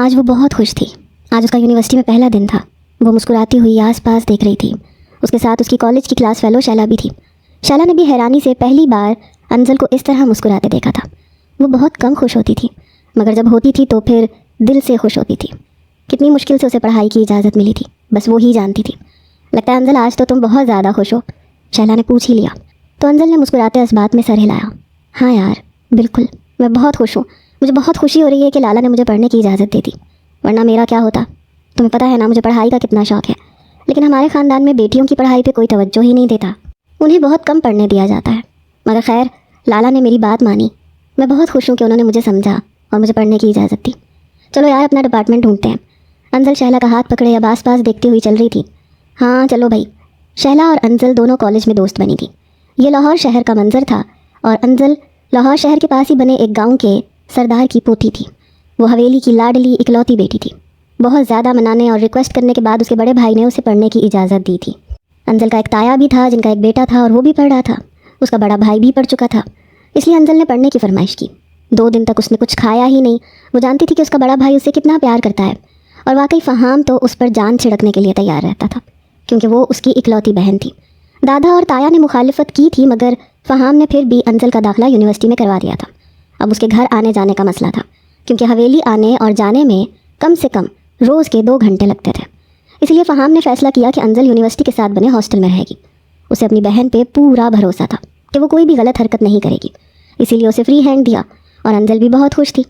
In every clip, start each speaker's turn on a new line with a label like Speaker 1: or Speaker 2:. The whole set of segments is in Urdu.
Speaker 1: آج وہ بہت خوش تھی۔ آج اس کا یونیورسٹی میں پہلا دن تھا۔ وہ مسکراتی ہوئی آس پاس دیکھ رہی تھی۔ اس کے ساتھ اس کی کالج کی کلاس فیلو شیلا بھی تھی۔ شیلا نے بھی حیرانی سے پہلی بار انزل کو اس طرح مسکراتے دیکھا تھا۔ وہ بہت کم خوش ہوتی تھی، مگر جب ہوتی تھی تو پھر دل سے خوش ہوتی تھی۔ کتنی مشکل سے اسے پڑھائی کی اجازت ملی تھی، بس وہی جانتی تھی۔ لگتا ہے انزل آج تو تم بہت زیادہ خوش ہو، شیلا نے پوچھ ہی لیا تو انزل نے مسکراتے اس بات میں سر ہلایا۔ ہاں یار، بالکل، میں بہت خوش ہوں۔ مجھے بہت خوشی ہو رہی ہے کہ لالا نے مجھے پڑھنے کی اجازت دی تھی، ورنہ میرا کیا ہوتا؟ تمہیں پتہ ہے نا مجھے پڑھائی کا کتنا شوق ہے، لیکن ہمارے خاندان میں بیٹیوں کی پڑھائی پہ کوئی توجہ ہی نہیں دیتا، انہیں بہت کم پڑھنے دیا جاتا ہے۔ مگر خیر، لالا نے میری بات مانی۔ میں بہت خوش ہوں کہ انہوں نے مجھے سمجھا اور مجھے پڑھنے کی اجازت دی۔ چلو یار، اپنا ڈپارٹمنٹ ڈھونڈتے ہیں۔ انزل شیلا کا ہاتھ پکڑے اب آس پاس دیکھتی ہوئی چل رہی تھی۔ ہاں چلو بھائی۔ شیلا اور انزل دونوں کالج میں دوست بنی تھی۔ یہ لاہور شہر کا منظر تھا اور انزل لاہور شہر کے پاس ہی بنے ایک گاؤں کے سردار کی پوتی تھی۔ وہ حویلی کی لاڈلی اکلوتی بیٹی تھی۔ بہت زیادہ منانے اور ریکویسٹ کرنے کے بعد اس کے بڑے بھائی نے اسے پڑھنے کی اجازت دی تھی۔ انزل کا ایک تایا بھی تھا جن کا ایک بیٹا تھا اور وہ بھی پڑھ رہا تھا۔ اس کا بڑا بھائی بھی پڑھ چکا تھا، اس لیے انزل نے پڑھنے کی فرمائش کی۔ 2 دن تک اس نے کچھ کھایا ہی نہیں۔ وہ جانتی تھی کہ اس کا بڑا بھائی اسے کتنا پیار کرتا ہے، اور واقعی فہام تو اس پر جان چھڑکنے کے لیے تیار رہتا تھا، کیونکہ وہ اس کی اکلوتی بہن تھی۔ دادا اور تایا نے مخالفت کی تھی، مگر فہام نے پھر بھی انزل کا داخلہ یونیورسٹی میں کروا دیا تھا۔ اب اس کے گھر آنے جانے کا مسئلہ تھا، کیونکہ حویلی آنے اور جانے میں کم سے کم روز کے 2 گھنٹے لگتے تھے۔ اس لیے فہام نے فیصلہ کیا کہ انزل یونیورسٹی کے ساتھ بنے ہاسٹل میں رہے گی۔ اسے اپنی بہن پہ پورا بھروسہ تھا کہ وہ کوئی بھی غلط حرکت نہیں کرے گی، اسی لیے اسے فری ہینڈ دیا، اور انزل بھی بہت خوش تھی۔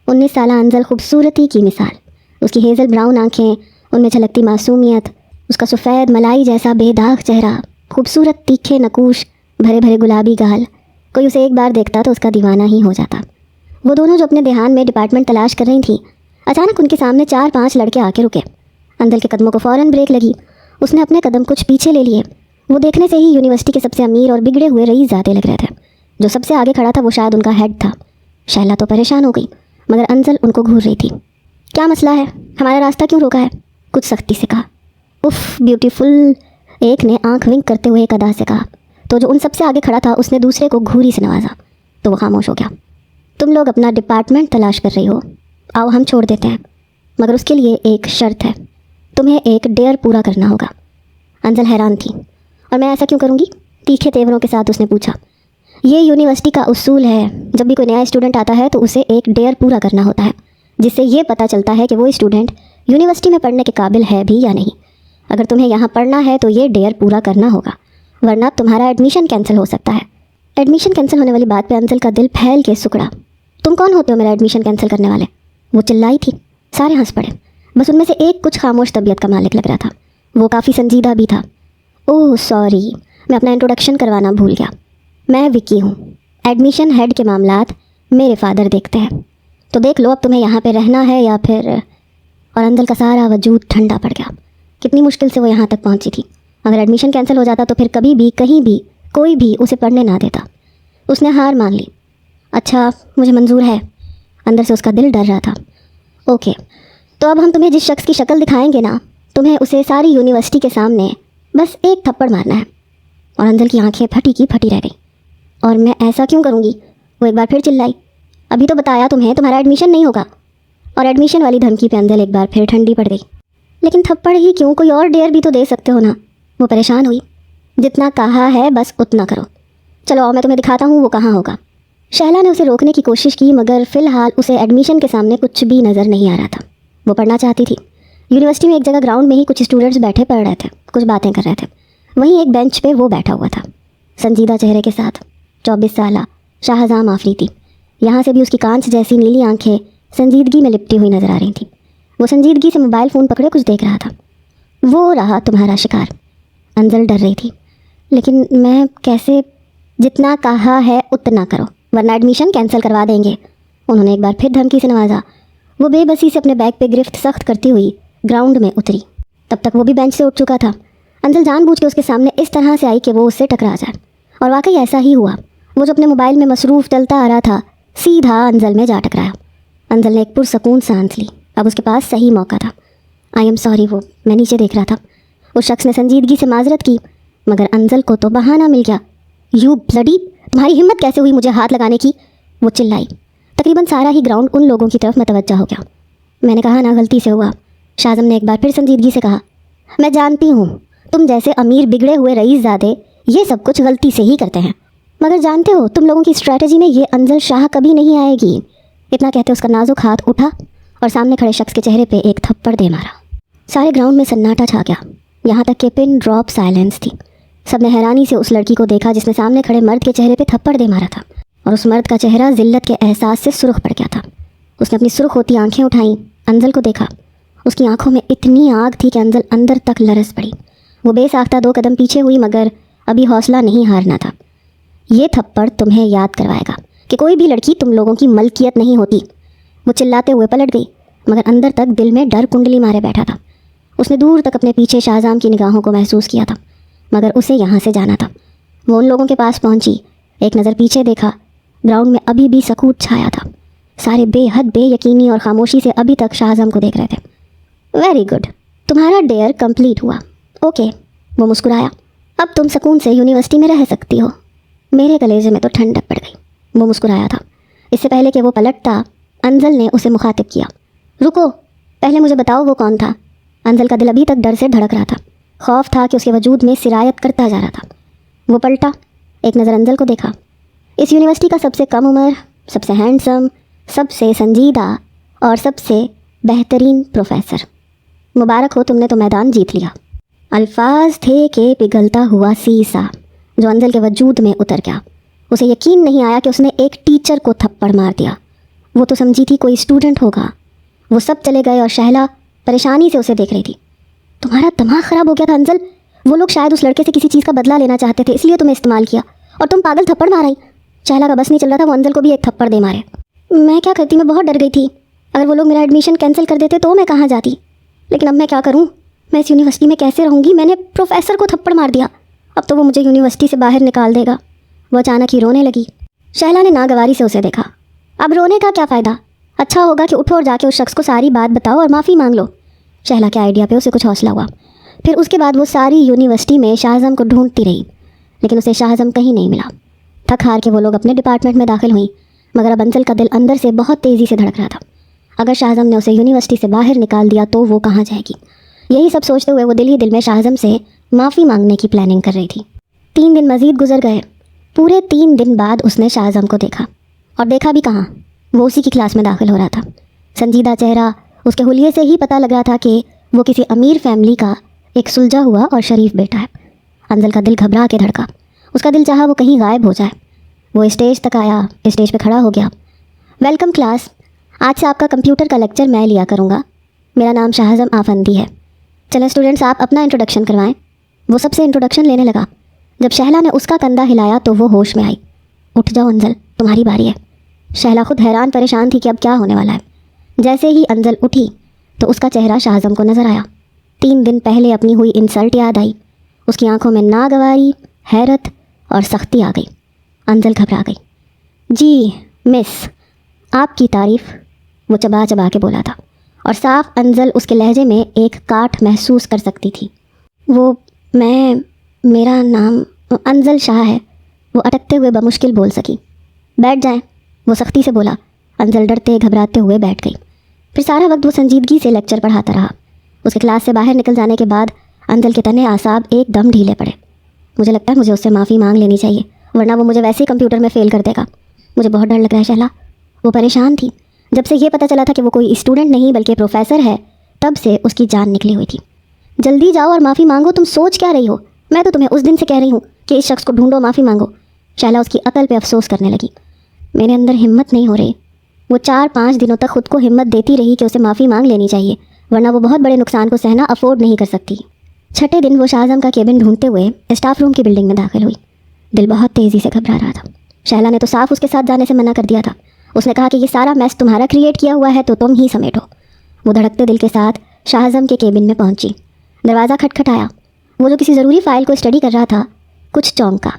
Speaker 1: 19 سالہ انزل خوبصورتی کی مثال۔ اس کی ہیزل براؤن آنکھیں، ان میں جھلکتی معصومیت، اس کا سفید ملائی جیسا بے داغ چہرہ، خوبصورت تیکھے نقوش، بھرے بھرے گلابی گال۔ کوئی اسے ایک بار دیکھتا تو اس کا دیوانہ ہی ہو جاتا۔ وہ دونوں جو اپنے دھیان میں ڈپارٹمنٹ تلاش کر رہی تھیں، اچانک ان کے سامنے 4-5 لڑکے آ کے رکے۔ انزل کے قدموں کو فوراً بریک لگی۔ اس نے اپنے قدم کچھ پیچھے لے لیے۔ وہ دیکھنے سے ہی یونیورسٹی کے سب سے امیر اور بگڑے ہوئے رئیس زادے لگ رہے تھے۔ جو سب سے آگے کھڑا تھا وہ شاید ان کا ہیڈ تھا۔ شیلا تو پریشان ہو گئی، مگر انزل ان کو گھور رہی تھی۔ کیا مسئلہ ہے؟ ہمارا راستہ کیوں روکا ہے؟ کچھ سختی سے کہا۔ اف بیوٹیفل، ایک نے آنکھ ونک کرتے ہوئے ایک ادا سے کہا، تو جو ان سب سے آگے کھڑا تھا اس نے دوسرے کو گھوری سے نوازا تو وہ خاموش ہو گیا۔ تم لوگ اپنا ڈپارٹمنٹ تلاش کر رہی ہو، آؤ ہم چھوڑ دیتے ہیں، مگر اس کے لیے ایک شرط ہے، تمہیں ایک ڈیئر پورا کرنا ہوگا۔ انزل حیران تھی۔ اور میں ایسا کیوں کروں گی؟ تیکھے تیوروں کے ساتھ اس نے پوچھا۔ یہ یونیورسٹی کا اصول ہے، جب بھی کوئی نیا اسٹوڈنٹ آتا ہے تو اسے ایک ڈیئر پورا کرنا ہوتا ہے، جس سے یہ پتہ چلتا ہے کہ وہ اسٹوڈنٹ یونیورسٹی میں پڑھنے کے قابل ہے بھی یا نہیں۔ اگر تمہیں یہاں پڑھنا ہے تو یہ ڈیئر پورا کرنا ہوگا، ورنہ تمہارا ایڈمیشن کینسل ہو سکتا ہے۔ ایڈمیشن کینسل ہونے والی بات پہ انزل کا دل پھیل کے سکڑا۔ تم کون ہوتے ہو میرا ایڈمیشن کینسل کرنے والے؟ وہ چلائی تھی۔ سارے ہنس پڑے، بس ان میں سے ایک کچھ خاموش طبیعت کا مالک لگ رہا تھا۔ وہ کافی سنجیدہ بھی تھا۔ اوہ سوری، میں اپنا انٹروڈکشن کروانا بھول گیا۔ میں وکی ہوں، ایڈمیشن ہیڈ کے معاملات میرے فادر دیکھتے ہیں، تو دیکھ لو اب تمہیں یہاں پہ رہنا ہے یا پھر۔ اور انزل کا سارا وجود ٹھنڈا پڑ گیا۔ کتنی مشکل سے وہ یہاں تک پہنچی تھی۔ اگر ایڈمیشن کینسل ہو جاتا تو پھر کبھی بھی کہیں بھی کوئی بھی اسے پڑھنے نہ دیتا۔ اس نے ہار مان لی۔ اچھا مجھے منظور ہے، اندر سے اس کا دل ڈر رہا تھا۔ اوکے، تو اب ہم تمہیں جس شخص کی شکل دکھائیں گے نا، تمہیں اسے ساری یونیورسٹی کے سامنے بس ایک تھپڑ مارنا ہے۔ اور انزل کی آنکھیں پھٹی کی پھٹی رہ گئی۔ اور میں ایسا کیوں کروں گی؟ وہ ایک بار پھر چلائی۔ ابھی تو بتایا تمہیں تمہارا ایڈمیشن نہیں ہوگا۔ اور ایڈمیشن والی دھمکی پہ انزل ایک بار پھر ٹھنڈی پڑ گئی۔ لیکن تھپڑ ہی کیوں، کوئی اور ڈیئر بھی تو دے سکتے ہو نا۔ وہ پریشان ہوئی۔ جتنا کہا ہے بس اتنا کرو۔ چلو آؤ میں تمہیں دکھاتا ہوں وہ کہاں ہوگا۔ شیلا نے اسے روکنے کی کوشش کی، مگر فی الحال اسے ایڈمیشن کے سامنے کچھ بھی نظر نہیں آ رہا تھا۔ وہ پڑھنا چاہتی تھی۔ یونیورسٹی میں ایک جگہ گراؤنڈ میں ہی کچھ اسٹوڈنٹس بیٹھے پڑھ رہے تھے، کچھ باتیں کر رہے تھے۔ وہیں ایک بینچ پہ وہ بیٹھا ہوا تھا، سنجیدہ چہرے کے ساتھ، 24 سالہ شاہجہاں آفریدی۔ یہاں سے بھی اس کی کانچ جیسی نیلی آنکھیں سنجیدگی میں لپٹی ہوئی نظر آ رہی تھیں۔ وہ سنجیدگی سے موبائل فون پکڑے کچھ دیکھ رہا تھا۔ وہ رہا تمہارا شکار۔ انزل ڈر رہی تھی۔ لیکن میں کیسے؟ جتنا کہا ہے اتنا کرو، ورنہ ایڈمیشن کینسل کروا دیں گے۔ انہوں نے ایک بار پھر دھمکی سے نوازا۔ وہ بے بسی سے اپنے بیگ پہ گرفت سخت کرتی ہوئی گراؤنڈ میں اتری۔ تب تک وہ بھی بینچ سے اٹھ چکا تھا۔ انزل جان بوجھ کے اس کے سامنے اس طرح سے آئی کہ وہ اس سے ٹکرا جائے، اور واقعی ایسا ہی ہوا۔ وہ جو اپنے موبائل میں مصروف چلتا آ رہا تھا، سیدھا انزل میں جا ٹکرایا۔ انزل نے ایک پرسکون سانس لی۔ اب اس کے پاس صحیح موقع تھا۔ آئی ایم سوری، وہ میں نیچے دیکھ رہا تھا۔ اس شخص نے سنجیدگی سے معذرت کی، مگر انزل کو تو بہانہ مل گیا۔ یو بلڈی، تمہاری ہمت کیسے ہوئی مجھے ہاتھ لگانے کی؟ وہ چلائی۔ تقریباً سارا ہی گراؤنڈ ان لوگوں کی طرف متوجہ ہو گیا۔ میں نے کہا نا غلطی سے ہوا۔ شاہ اعظم نے ایک بار پھر سنجیدگی سے کہا، میں جانتی ہوں تم جیسے امیر بگڑے ہوئے رئیس زادے یہ سب کچھ غلطی سے ہی کرتے ہیں، مگر جانتے ہو تم لوگوں کی اسٹریٹجی میں یہ انزل شاہ کبھی نہیں آئے گی۔ اتنا کہتے اس کا نازک ہاتھ اٹھا اور سامنے کھڑے شخص کے چہرے پہ ایک تھپڑ دے مارا۔ سارے گراؤنڈ میں سناٹا چھا گیا، یہاں تک کہ پن ڈراپ سائلنس تھی۔ سب نے حیرانی سے اس لڑکی کو دیکھا جس نے سامنے کھڑے مرد کے چہرے پہ تھپڑ دے مارا تھا، اور اس مرد کا چہرہ ذلت کے احساس سے سرخ پڑ گیا تھا۔ اس نے اپنی سرخ ہوتی آنکھیں اٹھائیں، انزل کو دیکھا۔ اس کی آنکھوں میں اتنی آگ تھی کہ انزل اندر تک لرز پڑی۔ وہ بے ساختہ 2 قدم پیچھے ہوئی، مگر ابھی حوصلہ نہیں ہارنا تھا۔ یہ تھپڑ تمہیں یاد کروائے گا کہ کوئی بھی لڑکی تم لوگوں کی ملکیت نہیں ہوتی۔ وہ چلاتے ہوئے پلٹ گئی، مگر اندر تک دل میں ڈر کنڈلی مارے بیٹھا تھا۔ اس نے دور تک اپنے پیچھے شاہ اعظم کی نگاہوں کو محسوس کیا تھا، مگر اسے یہاں سے جانا تھا۔ وہ ان لوگوں کے پاس پہنچی، ایک نظر پیچھے دیکھا۔ گراؤنڈ میں ابھی بھی سکوت چھایا تھا، سارے بے حد بے یقینی اور خاموشی سے ابھی تک شاہ اعظم کو دیکھ رہے تھے۔ ویری گڈ، تمہارا ڈیئر کمپلیٹ ہوا۔ اوکے، وہ مسکرایا، اب تم سکون سے یونیورسٹی میں رہ سکتی ہو۔ میرے کلیجے میں تو ٹھنڈک پڑ گئی۔ وہ مسکرایا تھا۔ اس سے پہلے کہ وہ پلٹتا، انزل نے اسے مخاطب کیا، رکو، پہلے مجھے بتاؤ وہ کون تھا۔ انزل کا دل ابھی تک ڈر سے دھڑک رہا تھا، خوف تھا کہ اس کے وجود میں سرایت کرتا جا رہا تھا۔ وہ پلٹا، ایک نظر انزل کو دیکھا۔ اس یونیورسٹی کا سب سے کم عمر، سب سے ہینڈسم، سب سے سنجیدہ اور سب سے بہترین پروفیسر، مبارک ہو، تم نے تو میدان جیت لیا۔ الفاظ تھے کہ پگھلتا ہوا سیسا جو انزل کے وجود میں اتر گیا۔ اسے یقین نہیں آیا کہ اس نے ایک ٹیچر کو تھپڑ مار دیا۔ وہ تو سمجھی تھی کوئی اسٹوڈنٹ ہوگا۔ وہ سب چلے گئے اور شہلا پریشانی سے اسے دیکھ رہی تھی۔ تمہارا دماغ خراب ہو گیا تھا انزل، وہ لوگ شاید اس لڑکے سے کسی چیز کا بدلہ لینا چاہتے تھے، اس لیے تمہیں استعمال کیا، اور تم پاگل تھپڑ مار آئی۔ شہلا کا بس نہیں چل رہا تھا، وہ انزل کو بھی ایک تھپڑ دے مارے۔ میں کیا کرتی، میں بہت ڈر گئی تھی۔ اگر وہ لوگ میرا ایڈمیشن کینسل کر دیتے تو میں کہاں جاتی، لیکن اب میں کیا کروں، میں اس یونیورسٹی میں کیسے رہوں گی؟ میں نے پروفیسر کو تھپڑ مار دیا، اب تو وہ مجھے یونیورسٹی سے باہر نکال دے گا۔ وہ اچانک ہی رونے لگی۔ شہلا نے ناگواری سے اسے دیکھا۔ اب رونے کا کیا فائدہ، اچھا ہوگا کہ اٹھو اور جا کے اس شخص کو ساری بات بتاؤ اور معافی مانگ لو۔ شہلا کے آئیڈیا پہ اسے کچھ حوصلہ ہوا۔ پھر اس کے بعد وہ ساری یونیورسٹی میں شاہ اعظم کو ڈھونڈتی رہی، لیکن اسے شاہ اعظم کہیں نہیں ملا۔ تھک ہار کے وہ لوگ اپنے ڈپارٹمنٹ میں داخل ہوئیں، مگر اب انزل کا دل اندر سے بہت تیزی سے دھڑک رہا تھا۔ اگر شاہ اعظم نے اسے یونیورسٹی سے باہر نکال دیا تو وہ کہاں جائے گی؟ یہی سب سوچتے ہوئے وہ دل ہی دل میں شاہ اعظم سے معافی مانگنے کی پلاننگ کر رہی تھی۔ 3 دن مزید گزر گئے۔ پورے 3 دن بعد اس نے شاہ اعظم کو دیکھا، اور دیکھا بھی کہاں، وہ اسی کی کلاس میں داخل ہو رہا تھا۔ سنجیدہ چہرہ، اس کے حلیے سے ہی پتہ لگ رہا تھا کہ وہ کسی امیر فیملی کا ایک سلجھا ہوا اور شریف بیٹا ہے۔ انزل کا دل گھبرا کے دھڑکا، اس کا دل چاہا وہ کہیں غائب ہو جائے۔ وہ اسٹیج تک آیا، اسٹیج پہ کھڑا ہو گیا۔ ویلکم کلاس، آج سے آپ کا کمپیوٹر کا لیکچر میں لیا کروں گا۔ میرا نام شاہ اعظم آفندی ہے۔ چلیں اسٹوڈنٹس، آپ اپنا انٹروڈکشن کروائیں۔ وہ سب سے انٹروڈکشن لینے لگا۔ جب شہلا نے اس کا کندھا ہلایا تو وہ ہوش میں آئی۔ اٹھ جاؤ انزل، تمہاری باری ہے۔ شہلا خود حیران پریشان تھی کہ اب کیا ہونے والا ہے۔ جیسے ہی انزل اٹھی تو اس کا چہرہ شاہ اعظم کو نظر آیا۔ 3 دن پہلے اپنی ہوئی انسلٹ یاد آئی۔ اس کی آنکھوں میں ناگواری، حیرت اور سختی آ گئی۔ انزل گھبرا گئی۔ جی مس، آپ کی تعریف، وہ چبا چبا کے بولا تھا، اور صاف انزل اس کے لہجے میں ایک کاٹ محسوس کر سکتی تھی۔ میرا نام انزل شاہ ہے، وہ اٹکتے ہوئے بمشکل بول سکی۔ بیٹھ جائیں، وہ سختی سے بولا۔ انزل ڈرتے گھبراتے ہوئے بیٹھ گئی۔ پھر سارا وقت وہ سنجیدگی سے لیکچر پڑھاتا رہا۔ اس کے کلاس سے باہر نکل جانے کے بعد انزل کے تنے اعصاب ایک دم ڈھیلے پڑے۔ مجھے لگتا ہے مجھے اس سے معافی مانگ لینی چاہیے، ورنہ وہ مجھے ویسے ہی کمپیوٹر میں فیل کر دے گا۔ مجھے بہت ڈر لگ رہا ہے شہلا۔ وہ پریشان تھی۔ جب سے یہ پتہ چلا تھا کہ وہ کوئی اسٹوڈنٹ نہیں بلکہ پروفیسر ہے، تب سے اس کی جان نکلی ہوئی تھی۔ جلدی جاؤ اور معافی مانگو، تم سوچ کیا رہی ہو؟ میں تو تمہیں اس دن سے کہہ رہی ہوں کہ اس شخص کو ڈھونڈو، معافی مانگو۔ شہلا اس کی عقل پہ افسوس کرنے لگی۔ میرے اندر ہمت نہیں ہو رہی۔ وہ 4-5 دنوں تک خود کو ہمت دیتی رہی کہ اسے معافی مانگ لینی چاہیے، ورنہ وہ بہت بڑے نقصان کو سہنا افورڈ نہیں کر سکتی۔ 6 دن وہ شاہ اعظم کا کیبن ڈھونڈتے ہوئے اسٹاف روم کی بلڈنگ میں داخل ہوئی۔ دل بہت تیزی سے گھبرا رہا تھا۔ شہلا نے تو صاف اس کے ساتھ جانے سے منع کر دیا تھا۔ اس نے کہا کہ یہ سارا میس تمہارا کریٹ کیا ہوا ہے تو تم ہی سمیٹو۔ وہ دھڑکتے دل کے ساتھ شاہ اعظم کے کیبن میں پہنچی۔ دروازہ کھٹکھٹایا۔ وہ جو کسی ضروری فائل کو اسٹڈی کر رہا تھا کچھ چونکا۔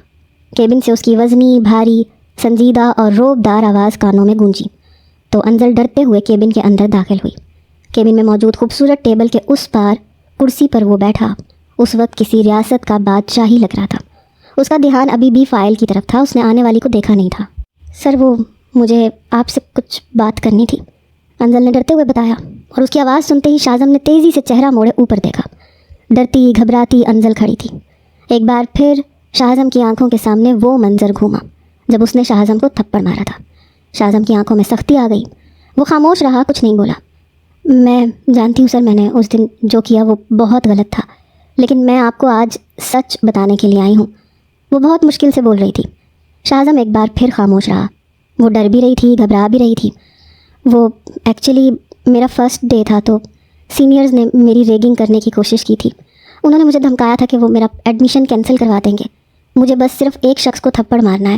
Speaker 1: کیبن سے اس کی وزنی، بھاری، سنجیدہ اور روب دار آواز کانوں میں گونجی تو انزل ڈرتے ہوئے کیبن کے اندر داخل ہوئی۔ کیبن میں موجود خوبصورت ٹیبل کے اس پار کرسی پر وہ بیٹھا اس وقت کسی ریاست کا بادشاہ ہی لگ رہا تھا۔ اس کا دھیان ابھی بھی فائل کی طرف تھا، اس نے آنے والی کو دیکھا نہیں تھا۔ سر، وہ مجھے آپ سے کچھ بات کرنی تھی۔ انزل نے ڈرتے ہوئے بتایا، اور اس کی آواز سنتے ہی شاہزم نے تیزی سے چہرہ موڑے اوپر دیکھا۔ ڈرتی گھبراتی انزل کھڑی تھی۔ ایک بار پھر شاہزم کی آنکھوں کے سامنے وہ منظر گھوما جب اس نے شاہزم کو تھپڑ مارا تھا۔ شاہزم کی آنکھوں میں سختی آ گئی۔ وہ خاموش رہا، کچھ نہیں بولا۔ میں جانتی ہوں سر، میں نے اس دن جو کیا وہ بہت غلط تھا، لیکن میں آپ کو آج سچ بتانے کے لیے آئی ہوں۔ وہ بہت مشکل سے بول رہی تھی۔ شاہزم ایک بار پھر خاموش رہا۔ وہ ڈر بھی رہی تھی، گھبرا بھی رہی تھی۔ وہ ایکچولی میرا فرسٹ ڈے تھا تو سینئرز نے میری ریگنگ کرنے کی کوشش کی تھی۔ انہوں نے مجھے دھمکایا تھا کہ وہ میرا ایڈمیشن کینسل کروا دیں گے، مجھے بس صرف ایک شخص کو تھپڑ مارنا ہے۔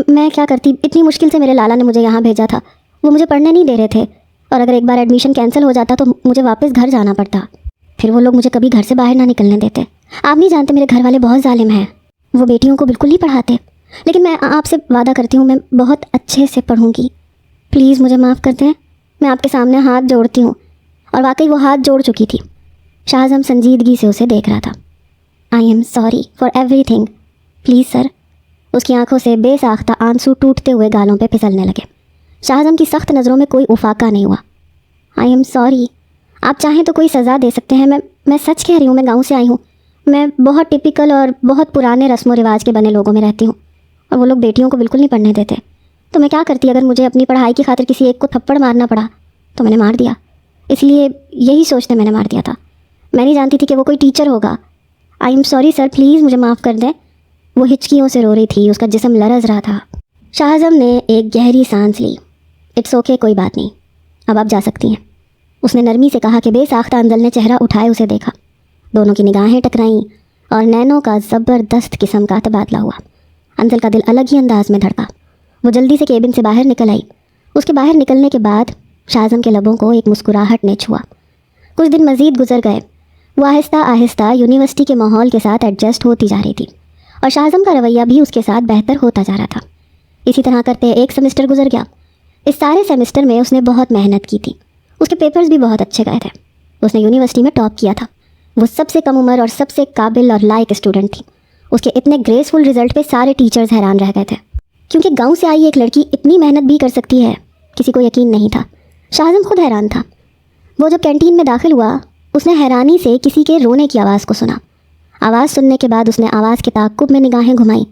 Speaker 1: میں کیا کرتی، اتنی مشکل سے میرے لالا نے مجھے یہاں بھیجا تھا۔ وہ مجھے پڑھنے نہیں دے رہے تھے، اور اگر ایک بار ایڈمیشن کینسل ہو جاتا تو مجھے واپس گھر جانا پڑتا۔ پھر وہ لوگ مجھے کبھی گھر سے باہر نہ نکلنے دیتے۔ آپ نہیں جانتے میرے گھر والے بہت ظالم ہیں، وہ بیٹیوں کو بالکل نہیں پڑھاتے۔ لیکن میں آپ سے وعدہ کرتی ہوں میں بہت اچھے سے پڑھوں گی، پلیز مجھے معاف کر دیں۔ میں آپ کے سامنے ہاتھ جوڑتی ہوں۔ اور واقعی وہ ہاتھ جوڑ چکی تھی۔ شاہزم سنجیدگی سے اسے دیکھ رہا تھا۔ I am sorry for everything, please sir. اس کی آنکھوں سے بے ساختہ آنسو ٹوٹتے ہوئے گالوں پہ پھسلنے لگے۔ شاہزم کی سخت نظروں میں کوئی افاقہ نہیں ہوا۔ آئی ایم سوری، آپ چاہیں تو کوئی سزا دے سکتے ہیں۔ میں سچ کہہ رہی ہوں، میں گاؤں سے آئی ہوں۔ میں بہت ٹپیکل اور بہت پرانے رسم و رواج کے بنے لوگوں میں رہتی ہوں، اور وہ لوگ بیٹیوں کو بالکل نہیں پڑھنے دیتے۔ تو میں کیا کرتی، اگر مجھے اپنی پڑھائی کی خاطر کسی ایک کو تھپڑ مارنا پڑا تو میں نے مار دیا۔ اس لیے یہی سوچتے میں نے مار دیا تھا۔ میں نہیں جانتی تھی کہ وہ کوئی ٹیچر ہوگا۔ آئی ایم سوری سر، پلیز مجھے معاف کر دیں۔ وہ ہچکیوں سے رو رہی تھی، اس کا جسم لرز رہا تھا۔ شاہزم نے ایک گہری سانس لی۔ اٹس اوکے، کوئی بات نہیں، اب آپ جا سکتی ہیں، اس نے نرمی سے کہا کہ بے ساختہ انزل نے چہرہ اٹھائے اسے دیکھا۔ دونوں کی نگاہیں ٹکرائیں اور نینوں کا زبردست قسم کا تبادلہ ہوا۔ انزل کا دل الگ ہی انداز میں دھڑکا۔ وہ جلدی سے کیبن سے باہر نکل آئی۔ اس کے باہر نکلنے کے بعد شاہزم کے لبوں کو ایک مسکراہٹ نے چھوا۔ کچھ دن مزید گزر گئے۔ وہ آہستہ آہستہ یونیورسٹی کے ماحول کے ساتھ ایڈجسٹ ہوتی جا رہی تھی، اور شاہزم کا رویہ بھی اس کے ساتھ بہتر ہوتا جا رہا تھا۔ اسی طرح کرتے ایک سیمسٹر گزر گیا۔ اس سارے سیمسٹر میں اس نے بہت محنت کی تھی۔ اس کے پیپرز بھی بہت اچھے گئے تھے۔ اس نے یونیورسٹی میں ٹاپ کیا تھا۔ وہ سب سے کم عمر اور سب سے قابل اور لائق اسٹوڈنٹ تھی۔ اس کے اتنے گریسفل رزلٹ پہ سارے ٹیچرز حیران رہ گئے تھے، کیونکہ گاؤں سے آئی ایک لڑکی اتنی محنت بھی کر سکتی ہے، کسی کو یقین نہیں تھا۔ شاہزم خود حیران تھا۔ وہ جب کینٹین میں داخل ہوا، اس نے حیرانی سے کسی کے رونے کی آواز کو سنا۔ آواز سننے کے بعد اس نے آواز کے تعاقب میں نگاہیں گھمائیں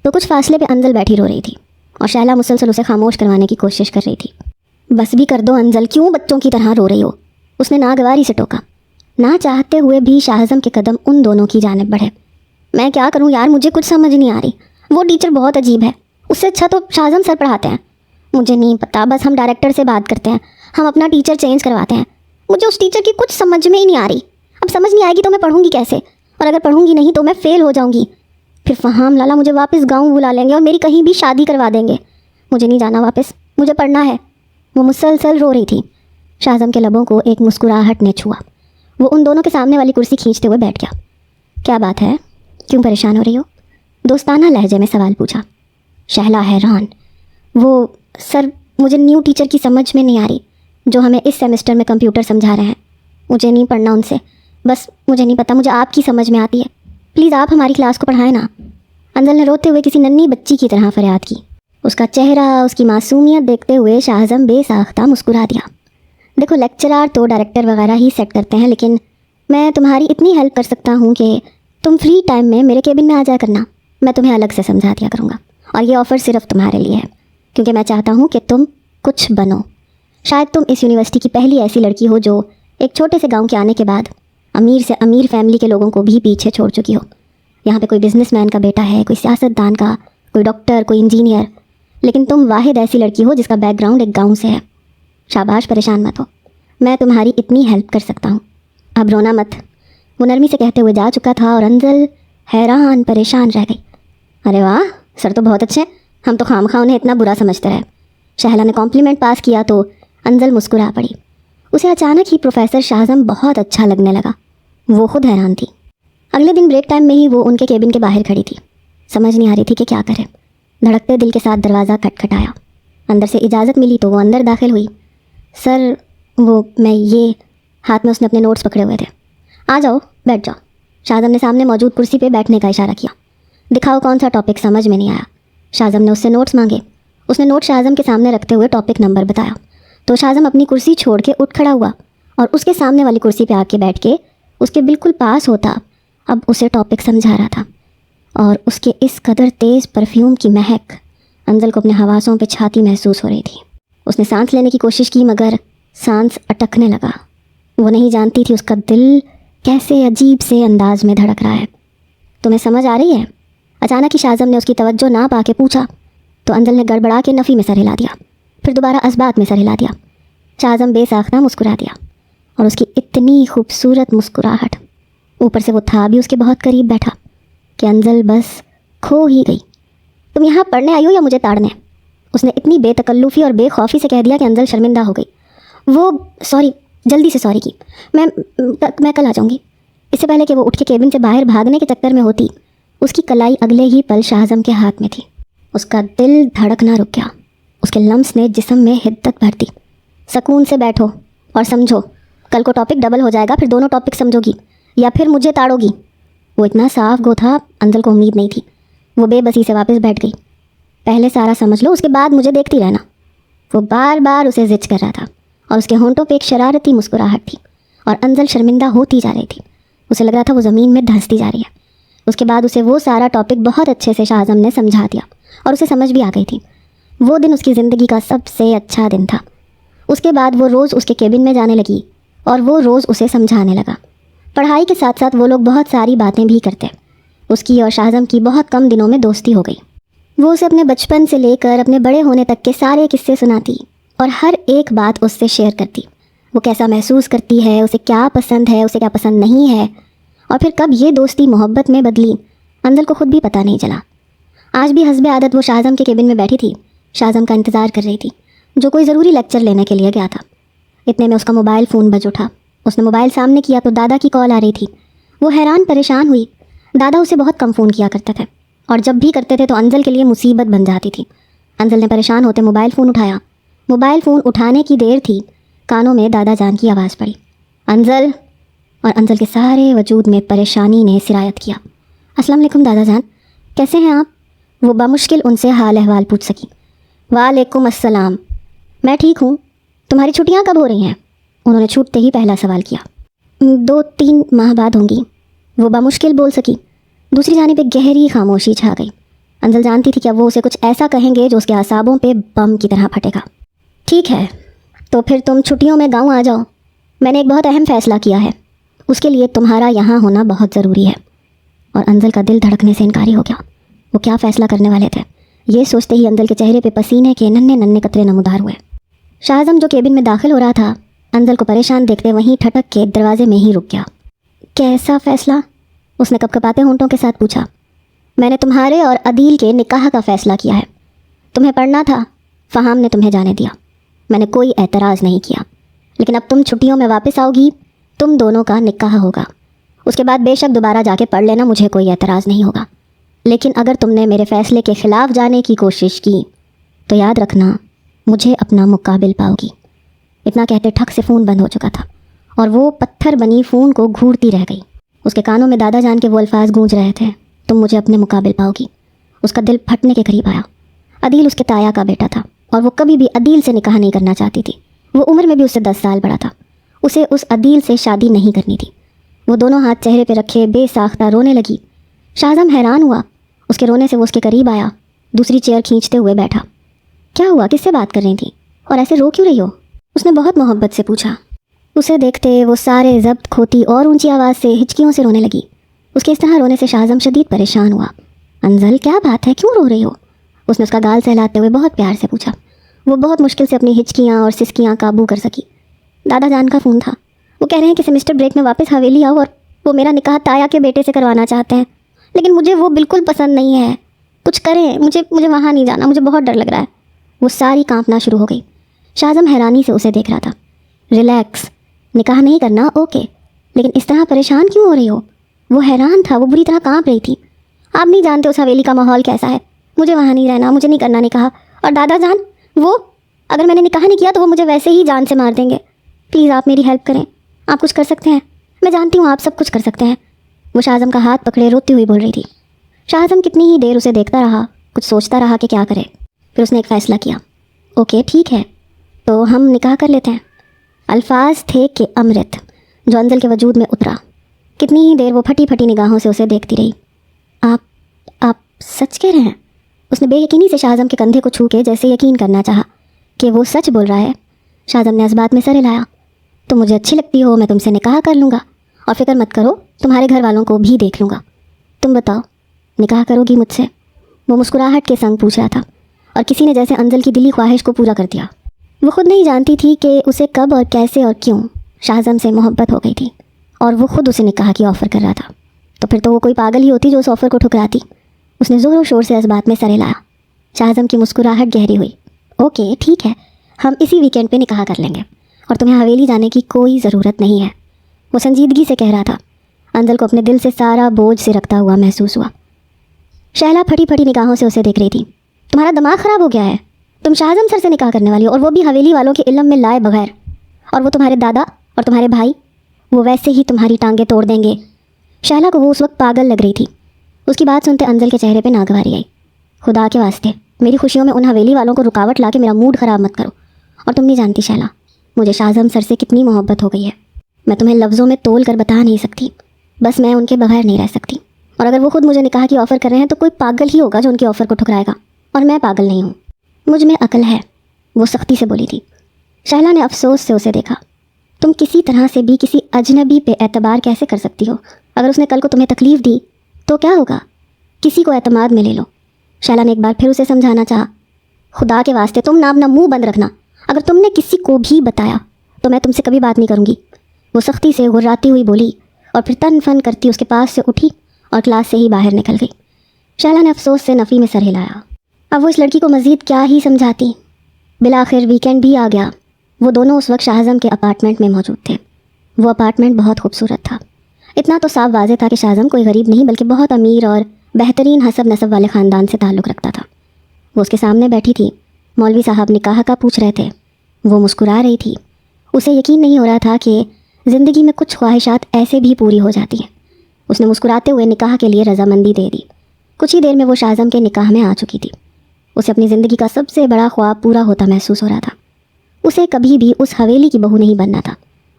Speaker 1: تو کچھ فاصلے پہ انزل بیٹھی رو رہی تھی، اور شہلا مسلسل اسے خاموش کروانے کی کوشش کر رہی تھی۔ بس بھی کر دو انزل، کیوں بچوں کی طرح رو رہی ہو؟ اس نے ناگواری سے ٹوکا۔ نہ چاہتے ہوئے بھی شاہزم کے قدم ان دونوں کی جانب بڑھے۔ میں کیا کروں یار، مجھے کچھ سمجھ نہیں آ رہی۔ وہ ٹیچر بہت عجیب ہے، اس سے اچھا تو شاہزم سر پڑھاتے ہیں۔ مجھے نہیں پتا، بس ہم ڈائریکٹر سے بات کرتے ہیں، ہم اپنا ٹیچر چینج کرواتے ہیں۔ مجھے اس ٹیچر کی کچھ سمجھ میں ہی نہیں آ رہی۔ اب سمجھ نہیں آئے گی تو میں پڑھوں گی کیسے؟ اور اگر پڑھوں گی نہیں تو میں فیل ہو جاؤں گی۔ پھر فہام لالا مجھے واپس گاؤں بلا لیں گے اور میری کہیں بھی شادی کروا دیں گے۔ مجھے نہیں جانا واپس، مجھے پڑھنا ہے۔ وہ مسلسل رو رہی تھی۔ شاہزم کے لبوں کو ایک مسکراہٹ نے چھوا۔ وہ ان دونوں کے سامنے والی کرسی کھینچتے ہوئے بیٹھ گیا۔ کیا بات ہے، کیوں پریشان ہو رہی ہو؟ دوستانہ لہجے میں سوال پوچھا۔ شہلا حیران۔ وہ سر، مجھے نیو ٹیچر کی سمجھ میں نہیں آ رہی، جو ہمیں اس سیمسٹر میں کمپیوٹر سمجھا رہے ہیں۔ مجھے نہیں پڑھنا ان سے، بس مجھے نہیں پتہ، مجھے آپ کی سمجھ میں آتی ہے، پلیز آپ ہماری کلاس کو پڑھائیں نا۔ انزل نے روتے ہوئے کسی ننھی بچی کی طرح فریاد کی۔ اس کا چہرہ، اس کی معصومیت دیکھتے ہوئے شاہزم بے ساختہ مسکرا دیا۔ دیکھو لیکچرار تو ڈائریکٹر وغیرہ ہی سیٹ کرتے ہیں، لیکن میں تمہاری اتنی ہیلپ کر سکتا ہوں کہ تم فری ٹائم میں میرے کیبن میں آ جایا کرنا، میں تمہیں الگ سے سمجھا دیا کروں گا۔ اور یہ آفر صرف تمہارے لیے ہے، کیونکہ میں چاہتا ہوں کہ تم کچھ بنو۔ شاید تم اس یونیورسٹی کی پہلی ایسی لڑکی ہو جو ایک چھوٹے سے گاؤں کے آنے کے بعد امیر سے امیر فیملی کے لوگوں کو بھی پیچھے چھوڑ چکی ہو۔ یہاں پہ کوئی بزنس مین کا بیٹا ہے، کوئی سیاست دان کا، کوئی ڈاکٹر، کوئی انجینئر، لیکن تم واحد ایسی لڑکی ہو جس کا بیک گراؤنڈ ایک گاؤں سے ہے۔ شاباش، پریشان مت ہو، میں تمہاری اتنی ہیلپ کر سکتا ہوں، اب رونا مت۔ وہ نرمی سے کہتے ہوئے جا چکا تھا اور انزل حیران پریشان رہ گئی۔ ارے واہ، سر تو بہت اچھے، ہم تو خواہ انہیں اتنا برا سمجھتے رہے۔ شہلا نے کمپلیمنٹ پاس کیا تو انزل مسکرا پڑی۔ اسے اچانک ہی پروفیسر شاہزم بہت اچھا لگنے لگا۔ وہ خود حیران تھی۔ اگلے دن بریک ٹائم میں ہی وہ ان کے کیبن کے باہر کھڑی تھی، سمجھ نہیں آ رہی تھی کہ کیا کرے۔ دھڑکتے دل کے ساتھ دروازہ کھٹکھٹایا۔ اندر سے اجازت ملی تو وہ اندر داخل ہوئی۔ سر، وہ میں یہ، ہاتھ میں اس نے اپنے نوٹس پکڑے ہوئے تھے۔ آ جاؤ، بیٹھ جاؤ۔ شاہزم نے سامنے موجود کرسی پہ بیٹھنے کا اشارہ کیا۔ دکھاؤ کون سا ٹاپک سمجھ میں نہیں آیا۔ شاہزم نے اس سے نوٹس مانگے۔ اس نے نوٹ شاہزم کے سامنے رکھتے ہوئے ٹاپک نمبر بتایا۔ تو شاہزم اپنی کرسی چھوڑ کے اٹھ کھڑا ہوا اور اس کے سامنے والی کرسی پہ آ کے بیٹھ کے اس کے بالکل پاس ہوتا اب اسے ٹاپک سمجھا رہا تھا. اور اس کے اس قدر تیز پرفیوم کی مہک انزل کو اپنے حواسوں پہ چھاتی محسوس ہو رہی تھی. اس نے سانس لینے کی کوشش کی مگر سانس اٹکنے لگا. وہ نہیں جانتی تھی اس کا دل کیسے عجیب سے انداز میں دھڑک رہا ہے. تمہیں سمجھ آ رہی ہے؟ اچانک ہی شاہزم نے اس کی توجہ نہ پا کے پوچھا تو انزل نے گڑبڑا کے نفی میں سر ہلا دیا، پھر دوبارہ اثبات میں سر ہلا دیا. شاہزم بے ساختہ مسکرا دیا اور اس کی اتنی خوبصورت مسکراہٹ، اوپر سے وہ تھا بھی اس کے بہت قریب بیٹھا کہ انزل بس کھو ہی گئی. تم یہاں پڑھنے آئی ہو یا مجھے تاڑنے؟ اس نے اتنی بے تکلفی اور بے خوفی سے کہہ دیا کہ انزل شرمندہ ہو گئی. وہ سوری، جلدی سے سوری کی. میں کل آ جاؤں گی. اس سے پہلے کہ وہ اٹھ کے کیبن سے باہر بھاگنے کے چکر میں ہوتی، اس کی کلائی اگلے ہی پل شاہزم کے ہاتھ میں تھی. اس کا دل دھڑکنا رک گیا. اس کے لمس نے جسم میں حدت بھر دی. سکون سے بیٹھو اور سمجھو، کل کو ٹاپک ڈبل ہو جائے گا، پھر دونوں ٹاپک سمجھو گی یا پھر مجھے تاڑو گی. وہ اتنا صاف گو تھا، انزل کو امید نہیں تھی. وہ بے بسی سے واپس بیٹھ گئی. پہلے سارا سمجھ لو، اس کے بعد مجھے دیکھتی رہنا. وہ بار بار اسے زج کر رہا تھا اور اس کے ہونٹوں پہ ایک شرارتی مسکراہٹ تھی اور انزل شرمندہ ہوتی جا رہی تھی. اسے لگ رہا تھا وہ زمین میں دھنستی جا رہی ہے. اس کے بعد اسے وہ سارا ٹاپک بہت اچھے سے شاہزم نے سمجھا دیا اور اسے سمجھ بھی آ گئی تھی. وہ دن اس کی زندگی کا سب سے اچھا دن تھا. اس کے بعد وہ روز اس کے کیبن میں جانے لگی اور وہ روز اسے سمجھانے لگا. پڑھائی کے ساتھ ساتھ وہ لوگ بہت ساری باتیں بھی کرتے. اس کی اور شاہزم کی بہت کم دنوں میں دوستی ہو گئی. وہ اسے اپنے بچپن سے لے کر اپنے بڑے ہونے تک کے سارے قصے سناتی اور ہر ایک بات اس سے شیئر کرتی. وہ کیسا محسوس کرتی ہے، اسے کیا پسند ہے، اسے کیا پسند نہیں ہے، اور پھر کب یہ دوستی محبت میں بدلی انزل کو خود بھی پتہ نہیں چلا. آج بھی حسب عادت وہ شاہزم کے کیبن میں بیٹھی تھی، شاہزم کا انتظار کر رہی تھی جو کوئی ضروری لیکچر لینے کے لیے گیا تھا. اتنے میں اس کا موبائل فون بج اٹھا. اس نے موبائل سامنے کیا تو دادا کی کال آ رہی تھی. وہ حیران پریشان ہوئی. دادا اسے بہت کم فون کیا کرتے تھے اور جب بھی کرتے تھے تو انزل کے لیے مصیبت بن جاتی تھی. انزل نے پریشان ہوتے موبائل فون اٹھایا. موبائل فون اٹھانے کی دیر تھی، کانوں میں دادا جان کی آواز پڑی، انزل. اور انزل کے سارے وجود میں پریشانی نے سرایت کیا. السلام علیکم دادا جان، کیسے ہیں آپ؟ وہ بمشکل ان سے حال احوال پوچھ سکی. وعلیکم السلام، میں ٹھیک ہوں. تمہاری چھٹیاں کب ہو رہی ہیں؟ انہوں نے چھوٹتے ہی پہلا سوال کیا. 2-3 ماہ بعد ہوں گی، وہ بمشکل بول سکی. دوسری جانب ایک گہری خاموشی چھا گئی. انزل جانتی تھی کہ وہ اسے کچھ ایسا کہیں گے جو اس کے اعصابوں پہ بم کی طرح پھٹے گا. ٹھیک ہے تو پھر تم چھٹیوں میں گاؤں آ جاؤ. میں نے ایک بہت اہم فیصلہ کیا ہے، اس کے لیے تمہارا یہاں ہونا بہت ضروری ہے. اور انزل کا دل دھڑکنے سے انکاری ہو گیا. وہ کیا فیصلہ کرنے والے تھے؟ یہ سوچتے ہی انزل کے چہرے پہ پسینے کے ننھے ننھے قطرے نمودار ہوئے. شاہزم جو کیبن میں داخل ہو رہا تھا انزل کو پریشان دیکھتے وہیں ٹھٹک کے دروازے میں ہی رک گیا. کیسا فیصلہ؟ اس نے کپکپاتے ہونٹوں کے ساتھ پوچھا. میں نے تمہارے اور عدیل کے نکاح کا فیصلہ کیا ہے. تمہیں پڑھنا تھا، فہام نے تمہیں جانے دیا. میں نے کوئی اعتراض نہیں کیا، لیکن اب تم چھٹیوں میں واپس آؤ گی، تم دونوں کا نکاح ہوگا. اس کے بعد بے شک دوبارہ جا کے پڑھ لینا، مجھے کوئی اعتراض نہیں ہوگا. لیکن اگر تم نے میرے فیصلے کے خلاف جانے کی کوشش کی تو یاد رکھنا مجھے اپنا مقابل پاؤ گی. اتنا کہتے ٹھک سے فون بند ہو چکا تھا اور وہ پتھر بنی فون کو گھورتی رہ گئی. اس کے کانوں میں دادا جان کے وہ الفاظ گونج رہے تھے، تم مجھے اپنے مقابل پاؤ گی. اس کا دل پھٹنے کے قریب آیا. عدیل اس کے تایا کا بیٹا تھا اور وہ کبھی بھی عدیل سے نکاح نہیں کرنا چاہتی تھی. وہ عمر میں بھی اس سے 10 سال بڑا تھا. اسے اس عدیل سے شادی نہیں کرنی تھی. وہ دونوں ہاتھ چہرے پہ رکھے بے ساختہ رونے لگی. شاہزم حیران ہوا. اس کے رونے سے وہ اس کے قریب آیا، دوسری چیئر کھینچتے ہوئے بیٹھا. کیا ہوا؟ کس سے بات کر رہی تھی اور ایسے رو کیوں رہی ہو؟ اس نے بہت محبت سے پوچھا. اسے دیکھتے وہ سارے ضبط کھوتی اور اونچی آواز سے ہچکیوں سے رونے لگی. اس کے اس طرح رونے سے شاہزم شدید پریشان ہوا. انزل کیا بات ہے، کیوں رو رہی ہو؟ اس نے اس کا گال سہلاتے ہوئے بہت پیار سے پوچھا. وہ بہت مشکل سے اپنی ہچکیاں اور سسکیاں قابو کر سکی. دادا جان کا فون تھا. وہ کہہ رہے ہیں کہ سیمسٹر بریک میں واپس حویلی آؤ اور وہ میرا نکاح تایا کے بیٹے سے کروانا چاہتے ہیں، لیکن مجھے وہ بالکل پسند نہیں ہے. کچھ کریں، مجھے وہاں نہیں جانا، مجھے بہت ڈر لگ رہا ہے. وہ ساری کانپنا شروع ہو گئی. شاہزم حیرانی سے اسے دیکھ رہا تھا. ریلیکس، نکاح نہیں کرنا اوکے، لیکن اس طرح پریشان کیوں ہو رہی ہو؟ وہ حیران تھا. وہ بری طرح کانپ رہی تھی. آپ نہیں جانتے اس حویلی کا ماحول کیسا ہے. مجھے وہاں نہیں رہنا، مجھے نہیں کرنا نکاح. اور دادا جان، وہ اگر میں نے نکاح نہیں کیا تو وہ مجھے ویسے ہی جان سے مار دیں گے. پلیز آپ میری ہیلپ کریں، آپ کچھ کر سکتے ہیں. میں جانتی ہوں آپ سب کچھ کر سکتے ہیں. وہ شاہزم کا ہاتھ پکڑے روتی ہوئی بول رہی تھی. شاہزم کتنی ہی دیر اسے دیکھتا رہا، کچھ سوچتا رہا کہ کیا کرے. پھر اس نے ایک فیصلہ کیا. اوکے ٹھیک ہے، تو ہم نکاح کر لیتے ہیں۔ الفاظ تھے کہ امرت جو انزل کے وجود میں اترا۔ کتنی ہی دیر وہ پھٹی پھٹی نگاہوں سے اسے دیکھتی رہی۔ آپ سچ کہہ رہے ہیں؟ اس نے بے یقینی سے شاہ اعظم کے کندھے کو چھو کے جیسے یقین کرنا چاہا کہ وہ سچ بول رہا ہے۔ شاہ اعظم نے اس بات میں سر ہلایا۔ تم مجھے اچھی لگتی ہو، میں تم سے نکاح کر لوں گا، اور فکر مت کرو، تمہارے گھر والوں کو بھی دیکھ لوں گا۔ تم بتاؤ، نکاح کرو گی مجھ سے؟ وہ مسکراہٹ کے سنگ پوچھ رہا تھا، اور کسی نے جیسے انزل کی دلی خواہش کو پورا کر دیا۔ وہ خود نہیں جانتی تھی کہ اسے کب اور کیسے اور کیوں شاہ اعظم سے محبت ہو گئی تھی، اور وہ خود اسے نکاح کی آفر کر رہا تھا۔ تو پھر تو وہ کوئی پاگل ہی ہوتی جو اس آفر کو ٹھکراتی۔ اس نے زور و شور سے اس بات میں سر ہلایا۔ شاہ اعظم کی مسکراہٹ گہری ہوئی۔ اوکے ٹھیک ہے، ہم اسی ویکینڈ پہ نکاح کر لیں گے، اور تمہیں حویلی جانے کی کوئی ضرورت نہیں ہے۔ وہ سنجیدگی سے کہہ رہا تھا۔ انزل کو اپنے دل سے سارا بوجھ سے رکھتا ہوا محسوس ہوا۔ شہلا پھٹی پھٹی نگاہوں سے اسے دیکھ رہی تھی۔ تمہارا دماغ خراب ہو گیا ہے؟ تم شاہ اعظم سر سے نکاح کرنے والی ہو، اور وہ بھی حویلی والوں کے علم میں لائے بغیر، اور وہ تمہارے دادا اور تمہارے بھائی، وہ ویسے ہی تمہاری ٹانگیں توڑ دیں گے۔ شہلا کو وہ اس وقت پاگل لگ رہی تھی۔ اس کی بات سنتے انزل کے چہرے پہ ناگواری آئی۔ خدا کے واسطے میری خوشیوں میں ان حویلی والوں کو رکاوٹ لا کے میرا موڈ خراب مت کرو۔ اور تم نہیں جانتی شہلا، مجھے شاہ اعظم سر سے کتنی محبت ہو گئی ہے، میں تمہیں لفظوں میں تول کر بتا نہیں سکتی۔ بس میں ان کے بغیر نہیں رہ سکتی، اور اگر وہ خود مجھے نکاح کی آفر کر رہے ہیں تو کوئی پاگل ہی ہوگا جو ان کی آفر کو ٹھکرائے گا، اور میں پاگل نہیں ہوں، مجھ میں عقل ہے، وہ سختی سے بولی تھی۔ شہلا نے افسوس سے اسے دیکھا۔ تم کسی طرح سے بھی کسی اجنبی پہ اعتبار کیسے کر سکتی ہو؟ اگر اس نے کل کو تمہیں تکلیف دی تو کیا ہوگا؟ کسی کو اعتماد میں لے لو۔ شہلا نے ایک بار پھر اسے سمجھانا چاہا۔ خدا کے واسطے تم اپنا منہ بند رکھنا، اگر تم نے کسی کو بھی بتایا تو میں تم سے کبھی بات نہیں کروں گی، وہ سختی سے غراتی ہوئی بولی، اور پھر تن فن کرتی اس کے پاس سے اٹھی اور کلاس سے ہی باہر نکل گئی۔ شہلا نے افسوس سے نفی میں سر ہلایا۔ اب وہ اس لڑکی کو مزید کیا ہی سمجھاتی۔ بالآخر ویکینڈ بھی آ گیا۔ وہ دونوں اس وقت شاہ اعظم کے اپارٹمنٹ میں موجود تھے۔ وہ اپارٹمنٹ بہت خوبصورت تھا۔ اتنا تو صاف واضح تھا کہ شاہ اعظم کوئی غریب نہیں بلکہ بہت امیر اور بہترین حسب نسب والے خاندان سے تعلق رکھتا تھا۔ وہ اس کے سامنے بیٹھی تھی۔ مولوی صاحب نکاح کا پوچھ رہے تھے۔ وہ مسکرا رہی تھی۔ اسے یقین نہیں ہو رہا تھا کہ زندگی میں کچھ خواہشات ایسے بھی پوری ہو جاتی ہیں۔ اس نے مسکراتے ہوئے نکاح کے لیے رضامندی دے دی۔ کچھ ہی دیر میں وہ شاہ اعظم کے نکاح میں آ چکی تھی۔ اسے اپنی زندگی کا سب سے بڑا خواب پورا ہوتا محسوس ہو رہا تھا۔ اسے کبھی بھی اس حویلی کی بہو نہیں بننا تھا۔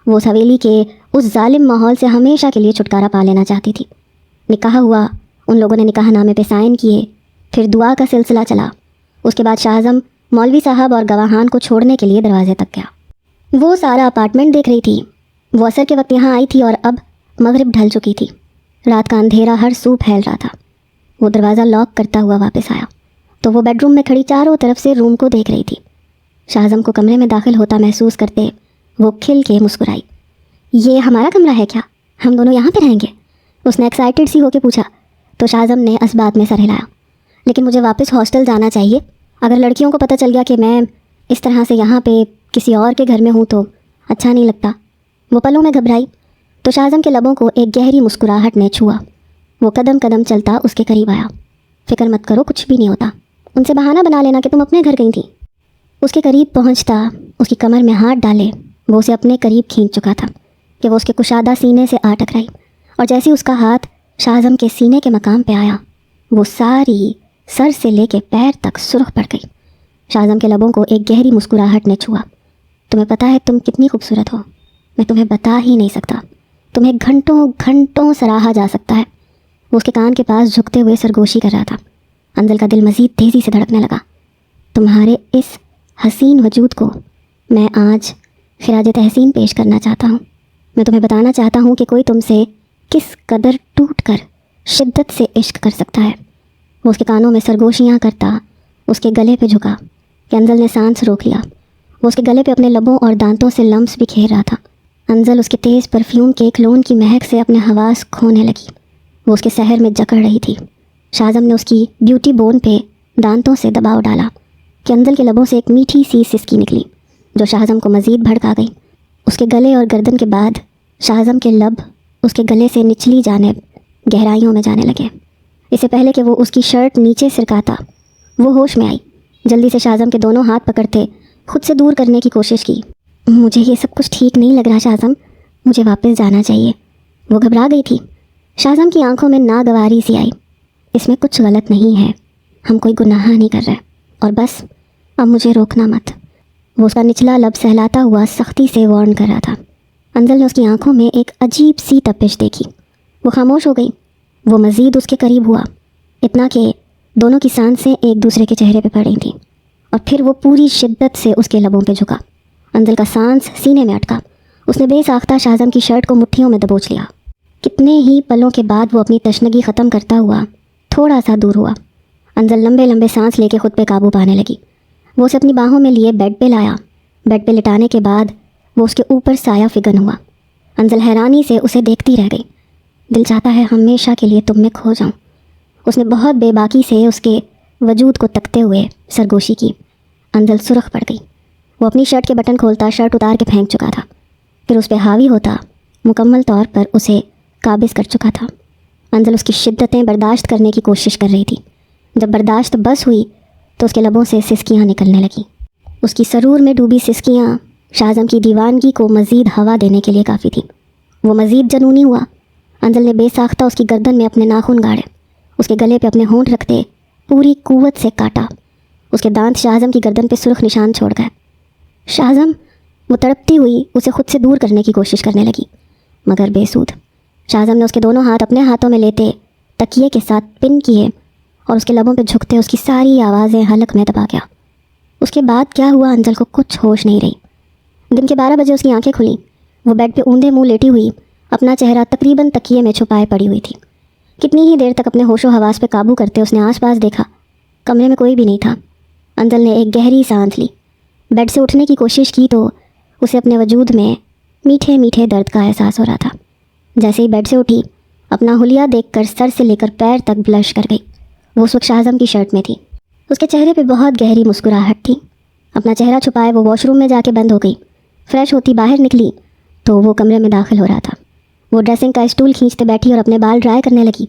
Speaker 1: وہ اس حویلی کے اس ظالم ماحول سے ہمیشہ کے لیے چھٹکارا پا لینا چاہتی تھی۔ نکاح ہوا، ان لوگوں نے نکاح نامے پہ سائن کیے، پھر دعا کا سلسلہ چلا۔ اس کے بعد شاہ اعظم مولوی صاحب اور گواہان کو چھوڑنے کے لیے دروازے تک گیا۔ وہ سارا اپارٹمنٹ دیکھ رہی تھی۔ وہ عصر کے وقت یہاں آئی تھی اور اب مغرب ڈھل چکی تھی۔ رات کا اندھیرا ہر سو پھیل رہا تھا۔ وہ دروازہ لاک کرتا ہوا واپس آیا تو وہ بیڈ روم میں کھڑی چاروں طرف سے روم کو دیکھ رہی تھی۔ شاہ اعظم کو کمرے میں داخل ہوتا محسوس کرتے وہ کھل کے مسکرائی۔ یہ ہمارا کمرہ ہے کیا؟ ہم دونوں یہاں پہ رہیں گے؟ اس نے ایکسائٹیڈ سی ہو کے پوچھا تو شاہ اعظم نے اس بات میں سر ہلایا۔ لیکن مجھے واپس ہاسٹل جانا چاہیے۔ اگر لڑکیوں کو پتہ چل گیا کہ میں اس طرح سے یہاں پہ کسی اور کے گھر میں ہوں تو اچھا نہیں لگتا۔ وہ پلوں میں گھبرائی تو شاہ اعظم کے لبوں کو ایک گہری مسکراہٹ نے چھوا۔ وہ قدم قدم چلتا اس کے قریب آیا۔ فکر مت کرو، کچھ بھی نہیں ہوتا، ان سے بہانہ بنا لینا کہ تم اپنے گھر گئی تھی۔ اس کے قریب پہنچتا، اس کی کمر میں ہاتھ ڈالے، وہ اسے اپنے قریب کھینچ چکا تھا کہ وہ اس کے کشادہ سینے سے آ ٹکرائی، اور جیسے اس کا ہاتھ شاہ اعظم کے سینے کے مقام پہ آیا، وہ ساری سر سے لے کے پیر تک سرخ پڑ گئی۔ شاہ اعظم کے لبوں کو ایک گہری مسکراہٹ نے چھوا۔ تمہیں پتہ ہے تم کتنی خوبصورت ہو، میں تمہیں بتا ہی نہیں سکتا، تمہیں گھنٹوں گھنٹوں سراہا جا سکتا ہے۔ وہ اس کے کان کے پاس جھکتے ہوئے سرگوشی کر رہا تھا۔ انزل کا دل مزید تیزی سے دھڑکنے لگا۔ تمہارے اس حسین وجود کو میں آج خراج تحسین پیش کرنا چاہتا ہوں۔ میں تمہیں بتانا چاہتا ہوں کہ کوئی تم سے کس قدر ٹوٹ کر شدت سے عشق کر سکتا ہے۔ وہ اس کے کانوں میں سرگوشیاں کرتا اس کے گلے پہ جھکا کہ انزل نے سانس روک لیا۔ وہ اس کے گلے پہ اپنے لبوں اور دانتوں سے لمس بکھیر رہا تھا۔ انزل اس کے تیز پرفیوم کے کلون کی مہک سے اپنے حواس کھونے لگی۔ وہ اس کے سحر میں جکڑ رہی تھی۔ شاہ اعظم نے اس کی بیوٹی بون پہ دانتوں سے دباؤ ڈالا کہ انزل کے لبوں سے ایک میٹھی سی سسکی نکلی جو شاہ اعظم کو مزید بھڑکا گئی۔ اس کے گلے اور گردن کے بعد شاہ اعظم کے لب اس کے گلے سے نچلی جانب گہرائیوں میں جانے لگے۔ اس سے پہلے کہ وہ اس کی شرٹ نیچے سرکاتا، وہ ہوش میں آئی۔ جلدی سے شاہ اعظم کے دونوں ہاتھ پکڑتے خود سے دور کرنے کی کوشش کی۔ مجھے یہ سب کچھ ٹھیک نہیں لگ رہا شاہ اعظم، مجھے واپس جانا چاہیے۔ وہ گھبرا گئی تھی۔ شاہ اعظم کی آنکھوں میں ناگواری سی آئی۔ اس میں کچھ غلط نہیں ہے، ہم کوئی گناہ نہیں کر رہے، اور بس اب مجھے روکنا مت۔ وہ اس کا نچلا لب سہلاتا ہوا سختی سے وارن کر رہا تھا۔ انزل نے اس کی آنکھوں میں ایک عجیب سی تپش دیکھی۔ وہ خاموش ہو گئی۔ وہ مزید اس کے قریب ہوا، اتنا کہ دونوں کی سانسیں ایک دوسرے کے چہرے پہ پڑ رہی تھیں، اور پھر وہ پوری شدت سے اس کے لبوں پہ جھکا۔ انزل کا سانس سینے میں اٹکا۔ اس نے بے ساختہ شاہزم کی شرٹ کو مٹھیوں میں دبوچ لیا۔ کتنے ہی پلوں کے بعد وہ اپنی تشنگی ختم کرتا ہوا تھوڑا سا دور ہوا۔ انزل لمبے لمبے سانس لے کے خود پہ قابو پانے لگی۔ وہ اسے اپنی باہوں میں لیے بیڈ پہ لایا۔ بیڈ پہ لٹانے کے بعد وہ اس کے اوپر سایہ فگن ہوا۔ انزل حیرانی سے اسے دیکھتی رہ گئی۔ دل چاہتا ہے ہمیشہ کے لیے تم میں کھو جاؤں۔ اس نے بہت بے باکی سے اس کے وجود کو تکتے ہوئے سرگوشی کی۔ انزل سرخ پڑ گئی۔ وہ اپنی شرٹ کے بٹن کھولتا شرٹ اتار کے پھینک چکا تھا، پھر اس پہ حاوی ہوتا مکمل طور پر اسے قابض کر چکا تھا۔ انزل اس کی شدتیں برداشت کرنے کی کوشش کر رہی تھی۔ جب برداشت بس ہوئی تو اس کے لبوں سے سسکیاں نکلنے لگیں۔ اس کی سرور میں ڈوبی سسکیاں شاہزم کی دیوانگی کو مزید ہوا دینے کے لیے کافی تھیں۔ وہ مزید جنونی ہوا۔ انزل نے بے ساختہ اس کی گردن میں اپنے ناخن گاڑے، اس کے گلے پہ اپنے ہونٹ رکھتے پوری قوت سے کاٹا۔ اس کے دانت شاہزم کی گردن پہ سرخ نشان چھوڑ گئے۔ شاہزم، وہ تڑپتی ہوئی اسے خود سے دور کرنے کی کوشش کرنے لگی، مگر بے سود۔ شاہزم نے اس کے دونوں ہاتھ اپنے ہاتھوں میں لیتے تکیے کے ساتھ پن کیے اور اس کے لبوں پہ جھکتے اس کی ساری آوازیں حلق میں دبا گیا۔ اس کے بعد کیا ہوا انزل کو کچھ ہوش نہیں رہی۔ دن کے 12 بجے اس کی آنکھیں کھلیں۔ وہ بیڈ پہ اوندے منہ لیٹی ہوئی اپنا چہرہ تقریباً تکیے میں چھپائے پڑی ہوئی تھی۔ کتنی ہی دیر تک اپنے ہوش و حواس پہ قابو کرتے اس نے آس پاس دیکھا۔ کمرے میں کوئی بھی نہیں تھا۔ انزل نے ایک گہری سانس لی۔ بیڈ سے اٹھنے کی کوشش کی تو اسے اپنے وجود میں میٹھے میٹھے درد کا احساس ہو رہا تھا۔ جیسے ہی بیڈ سے اٹھی اپنا حلیہ دیکھ کر سر سے لے کر پیر تک بلش کر گئی۔ وہ اس وقت شاہزم کی شرٹ میں تھی۔ اس کے چہرے پہ بہت گہری مسکراہٹ تھی۔ اپنا چہرہ چھپائے وہ واش روم میں جا کے بند ہو گئی۔ فریش ہوتی باہر نکلی تو وہ کمرے میں داخل ہو رہا تھا۔ وہ ڈریسنگ کا اسٹول کھینچتے بیٹھی اور اپنے بال ڈرائی کرنے لگی۔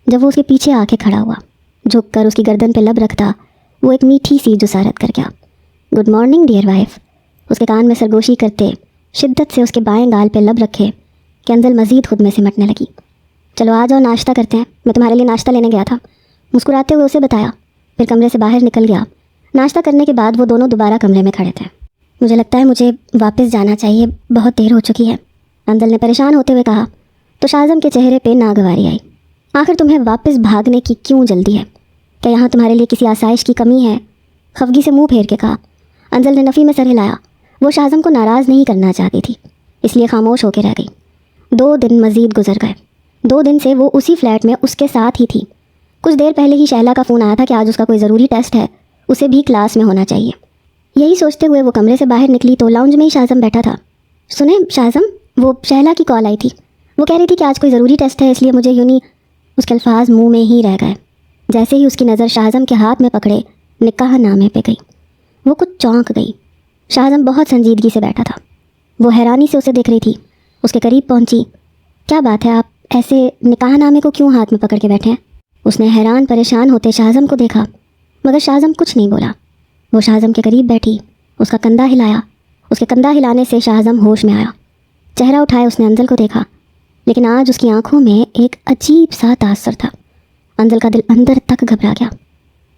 Speaker 1: جب وہ اس کے پیچھے آ کے کھڑا ہوا، جھک کر اس کی گردن پہ لب رکھتا، وہ ایک میٹھی سی جسارت کر گیا۔ Good morning dear wife. اس کے کان میں سرگوشی کرتے شدت سے اس کے بائیں گال پہ لب رکھے کہ انزل مزید خود میں سمٹنے لگی۔ چلو آ جاؤ ناشتہ کرتے ہیں، میں تمہارے لیے ناشتہ لینے گیا تھا، مسکراتے ہوئے اسے بتایا، پھر کمرے سے باہر نکل گیا۔ ناشتہ کرنے کے بعد وہ دونوں دوبارہ کمرے میں کھڑے تھے۔ مجھے لگتا ہے مجھے واپس جانا چاہیے، بہت دیر ہو چکی ہے، انزل نے پریشان ہوتے ہوئے کہا تو شاہزم کے چہرے پہ ناگواری آئی۔ آخر تمہیں واپس بھاگنے کی کیوں جلدی ہے؟ کیا یہاں تمہارے لیے کسی آسائش کی کمی ہے؟ خفگی سے منہ پھیر کے کہا۔ انزل نے نفی میں سر ہلایا۔ وہ شاہزم کو ناراض نہیں کرنا چاہتی تھی، اس لیے خاموش ہو کے رہ گئی۔ 2 دن مزید گزر گئے۔ 2 دن سے وہ اسی فلیٹ میں اس کے ساتھ ہی تھی۔ کچھ دیر پہلے ہی شہلا کا فون آیا تھا کہ آج اس کا کوئی ضروری ٹیسٹ ہے، اسے بھی کلاس میں ہونا چاہیے۔ یہی سوچتے ہوئے وہ کمرے سے باہر نکلی تو لاؤنج میں ہی شاہزم بیٹھا تھا۔ سنیں شاہزم، وہ شہلا کی کال آئی تھی، وہ کہہ رہی تھی کہ آج کوئی ضروری ٹیسٹ ہے، اس لیے مجھے یونی۔ اس کے الفاظ منہ میں ہی رہ گئے۔ جیسے ہی اس کی نظر شاہزم کے ہاتھ میں پکڑے نکاح نامے پہ گئی، وہ کچھ چونک گئی۔ شاہزم بہت سنجیدگی سے بیٹھا تھا۔ وہ حیرانی سے اسے دیکھ رہی تھی۔ اس کے قریب پہنچی۔ کیا بات ہے، آپ ایسے نکاح نامے کو کیوں ہاتھ میں پکڑ کے بیٹھے ہیں؟ اس نے حیران پریشان ہوتے شاہزم کو دیکھا، مگر شاہزم کچھ نہیں بولا۔ وہ شاہزم کے قریب بیٹھی، اس کا کندھا ہلایا۔ اس کے کندھا ہلانے سے شاہزم ہوش میں آیا۔ چہرہ اٹھائے اس نے انزل کو دیکھا، لیکن آج اس کی آنکھوں میں ایک عجیب سا تاثر تھا۔ انزل کا دل اندر تک گھبرا گیا۔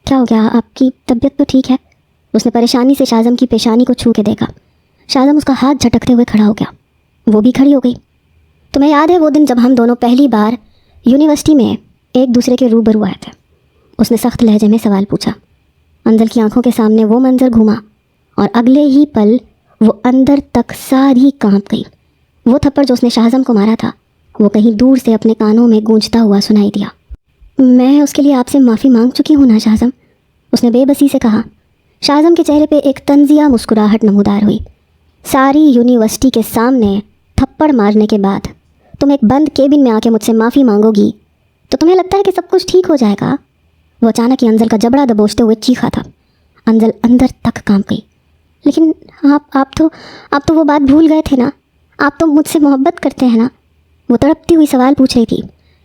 Speaker 1: کیا ہو گیا، آپ کی طبیعت تو ٹھیک ہے؟ اس نے پریشانی سے شاہزم کی پیشانی کو چھو کے دیکھا۔ شاہزم اس کا ہاتھ جھٹکتے ہوئے کھڑا ہو گیا۔ وہ بھی کھڑی ہو گئی۔ تمہیں یاد ہے وہ دن جب ہم دونوں پہلی بار یونیورسٹی میں ایک دوسرے کے روبرو آئے تھے؟ اس نے سخت لہجے میں سوال پوچھا۔ انزل کی آنکھوں کے سامنے وہ منظر گھوما اور اگلے ہی پل وہ اندر تک ساری کانپ گئی۔ وہ تھپڑ جو اس نے شاہزم کو مارا تھا وہ کہیں دور سے اپنے کانوں میں گونجتا ہوا سنائی دیا۔ میں اس کے لیے آپ سے معافی مانگ چکی ہوں نا شاہزم، اس نے بے بسی سے کہا۔ شاہزم کے چہرے پہ ایک طنزیہ مسکراہٹ نمودار ہوئی۔ ساری یونیورسٹی کے سامنے تھپڑ مارنے کے بعد تم ایک بند کیبن میں آ کے مجھ سے معافی مانگو گی تو تمہیں لگتا ہے کہ سب کچھ ٹھیک ہو جائے گا؟ وہ اچانک ہی انزل کا جبڑا دبوچتے ہوئے چیخا تھا۔ انزل اندر تک کانپ گئی۔ لیکن آپ تو وہ بات بھول گئے تھے نا، آپ تو مجھ سے محبت کرتے ہیں نا؟ وہ تڑپتی ہوئی سوال پوچھ رہی تھی۔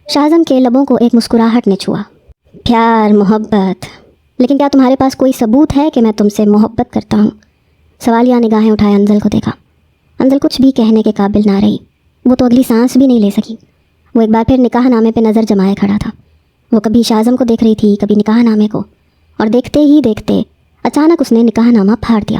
Speaker 1: شاہزم کے لبوں کو ایک مسکراہٹ نے چھوا۔ پیار، محبت، لیکن کیا تمہارے پاس کوئی ثبوت ہے کہ میں تم سے محبت کرتا ہوں؟ سوالیہ نگاہیں اٹھائے انزل کو دیکھا۔ انزل کچھ بھی کہنے کے قابل نہ رہی۔ وہ تو اگلی سانس بھی نہیں لے سکی۔ وہ ایک بار پھر نکاح نامے پہ نظر جمائے کھڑا تھا۔ وہ کبھی شاہزم کو دیکھ رہی تھی، کبھی نکاح نامے کو، اور دیکھتے ہی دیکھتے اچانک اس نے نکاح نامہ پھاڑ دیا۔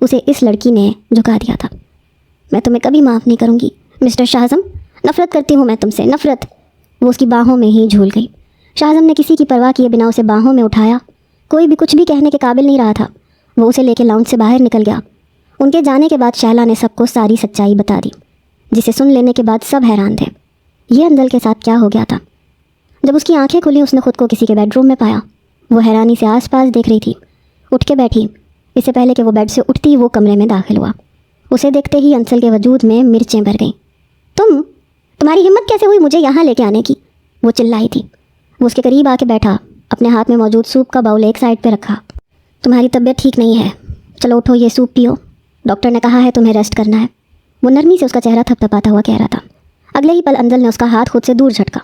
Speaker 1: اسے اس لڑکی نے جھکا دیا تھا۔ میں تمہیں کبھی معاف نہیں کروں گی مسٹر شاہزم، نفرت کرتی ہوں میں تم سے، نفرت۔ وہ اس کی باہوں میں ہی جھول گئی۔ شاہزم نے کسی کی پرواہ کیے بنا اسے باہوں میں اٹھایا۔ کوئی بھی کچھ بھی کہنے کے قابل نہیں رہا تھا۔ وہ اسے لے کے لاؤنج سے باہر نکل گیا۔ ان کے جانے کے بعد شہلا نے سب کو ساری سچائی بتا دی، جسے سن لینے کے بعد سب حیران تھے۔ یہ انزل کے ساتھ کیا ہو گیا تھا؟ جب اس کی آنکھیں کھلی اس نے خود کو کسی کے بیڈ روم میں پایا۔ وہ حیرانی سے آس پاس دیکھ رہی تھی۔ اٹھ کے بیٹھی۔ اس سے پہلے کہ وہ بیڈ سے اٹھتی وہ کمرے میں داخل ہوا۔ اسے دیکھتے ہی انزل کے وجود میں مرچیں بھر گئیں۔ تمہاری ہمت کیسے ہوئی مجھے یہاں لے کے آنے کی؟ وہ چلائی تھی۔ وہ اس کے قریب آ کے بیٹھا، اپنے ہاتھ میں موجود سوپ کا باؤل ایک سائڈ پہ رکھا۔ تمہاری طبیعت ٹھیک نہیں ہے، چلو اٹھو یہ سوپ پیو، ڈاکٹر نے کہا ہے تمہیں ریسٹ کرنا ہے۔ وہ نرمی سے اس کا چہرہ تھپ تھپاتا ہوا کہہ رہا تھا۔ اگلے ہی پل انزل نے اس کا ہاتھ خود سے دور جھٹکا۔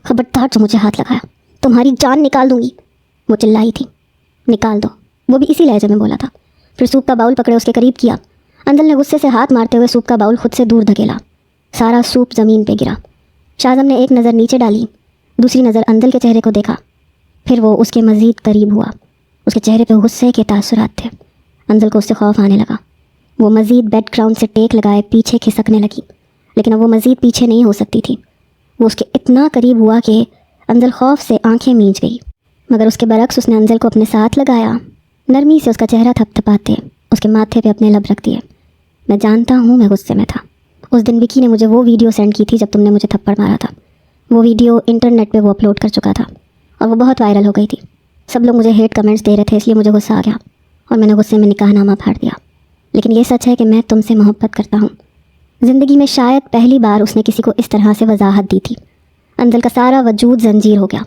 Speaker 1: خبردار جو مجھے ہاتھ لگایا تمہاری جان نکال دوں گی، وہ چلائی تھی۔ نکال دو، وہ بھی اسی لہجے میں بولا تھا۔ پھر سوپ کا باؤل پکڑے اس کے قریب کیا۔ انزل نے غصے سے ہاتھ مارتے ہوئے سوپ کا باؤل خود سے دور دھکیلا۔ سارا سوپ زمین پہ گرا۔ شاہزم نے ایک نظر نیچے ڈالی، دوسری نظر انزل کے چہرے کو دیکھا، پھر وہ اس کے مزید قریب ہوا۔ اس کے چہرے پہ غصے کے تاثرات تھے۔ انزل کو اس سے خوف آنے لگا۔ وہ مزید بیڈ گراؤنڈ سے ٹیک لگائے پیچھے کھسکنے لگی، لیکن اب وہ مزید پیچھے نہیں ہو سکتی تھی۔ وہ اس کے اتنا قریب ہوا کہ انزل خوف سے آنکھیں میچ گئی، مگر اس کے برعکس اس نے انزل کو اپنے ساتھ لگایا، نرمی سے اس کا چہرہ تھپ تھپاتے اس کے ماتھے پہ اپنے لب رکھ دیے۔ میں جانتا ہوں میں غصے میں تھا۔ اس دن وکی نے مجھے وہ ویڈیو سینڈ کی تھی جب تم نے مجھے تھپڑ مارا تھا۔ وہ ویڈیو انٹرنیٹ پہ وہ اپلوڈ کر چکا تھا اور وہ بہت وائرل ہو گئی تھی۔ سب لوگ مجھے ہیٹ کمنٹس دے رہے تھے، اس لیے مجھے غصہ آ گیا اور میں نے غصے میں نکاح نامہ پھاڑ دیا۔ لیکن یہ سچ ہے کہ میں تم سے محبت کرتا ہوں۔ زندگی میں شاید پہلی بار اس نے کسی کو اس طرح سے وضاحت دی تھی۔ انزل کا سارا وجود زنجیر ہو گیا۔